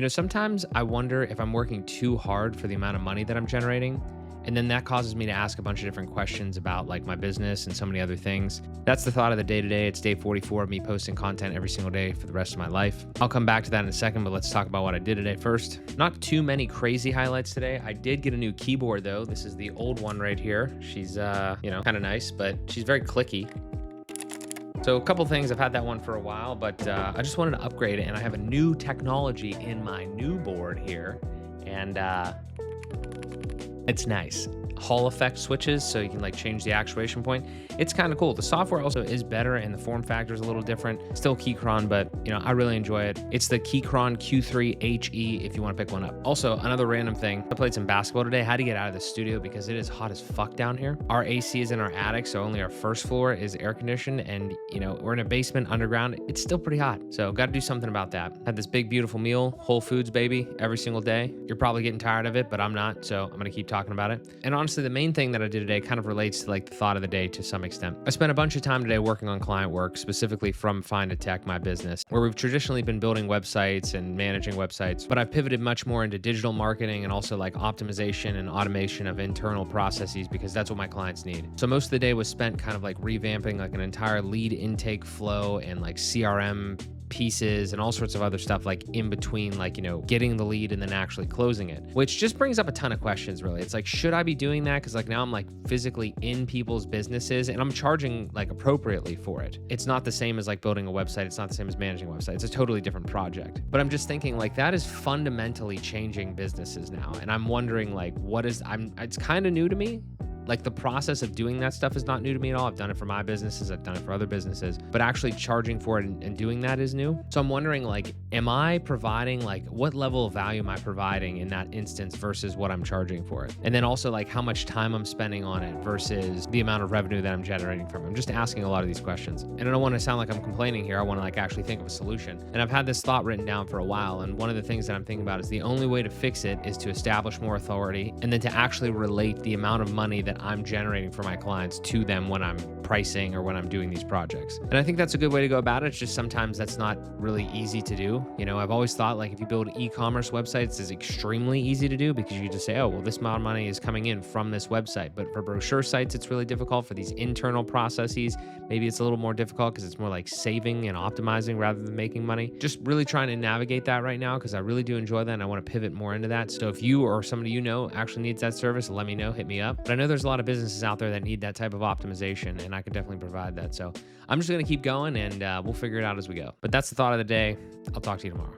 Sometimes I wonder if I'm working too hard for the amount of money that I'm generating. And then that causes me to ask a bunch of different questions about like my business and so many other things. That's the thought of the day today. It's day 44 of me posting content every single day for the rest of my life. I'll come back to that in a second, but let's talk about what I did today first. Not too many crazy highlights today. I did get a new keyboard though. This is the old one right here. She's, kind of nice, but she's very clicky. So a couple things, I've had that one for a while, but I just wanted to upgrade it, and I have a new technology in my new board here, and it's nice. Hall effect switches, so you can like change the actuation point. It's kind of cool. The software also is better and the form factor is a little different. Still Keychron, but I really enjoy it. It's the Keychron Q3HE if you want to pick one up. Also, another random thing, I played some basketball today. I had to get out of the studio because it is hot as fuck down here. Our AC is in our attic, so only our first floor is air conditioned, and we're in a basement underground. It's still pretty hot, so got to do something about that. Had this big beautiful meal, Whole Foods baby, every single day. You're probably getting tired of it, but I'm not, so I'm gonna keep talking about it. And honestly, the main thing that I did today kind of relates to like the thought of the day to some extent. I spent a bunch of time today working on client work, specifically from Find a Tech, my business, where we've traditionally been building websites and managing websites, but I've pivoted much more into digital marketing and also like optimization and automation of internal processes because that's what my clients need. So most of the day was spent kind of like revamping like an entire lead intake flow and like CRM pieces and all sorts of other stuff like in between, like, getting the lead and then actually closing it, which just brings up a ton of questions really. It's like, should I be doing that? Because like now I'm like physically in people's businesses and I'm charging like appropriately for it. It's not the same as like building a website. It's not the same as managing a website. It's a totally different project. But I'm just thinking like that is fundamentally changing businesses now. And I'm wondering like, it's kind of new to me. Like the process of doing that stuff is not new to me at all. I've done it for my businesses. I've done it for other businesses, but actually charging for it and doing that is new. So I'm wondering like, am I providing like what level of value am I providing in that instance versus what I'm charging for it? And then also like how much time I'm spending on it versus the amount of revenue that I'm generating from it. I'm just asking a lot of these questions. And I don't want to sound like I'm complaining here. I want to like actually think of a solution. And I've had this thought written down for a while. And one of the things that I'm thinking about is the only way to fix it is to establish more authority and then to actually relate the amount of money that I'm generating for my clients to them when I'm pricing or when I'm doing these projects. And I think that's a good way to go about it. It's just sometimes that's not really easy to do. I've always thought like if you build e-commerce websites, it's extremely easy to do because you just say, oh, well, this amount of money is coming in from this website. But for brochure sites, it's really difficult. For these internal processes, maybe it's a little more difficult because it's more like saving and optimizing rather than making money. Just really trying to navigate that right now because I really do enjoy that and I want to pivot more into that. So if you or somebody actually needs that service, let me know, hit me up. But I know there's a lot of businesses out there that need that type of optimization and I could definitely provide that. So I'm just going to keep going and we'll figure it out as we go. But that's the thought of the day. I'll talk to you tomorrow.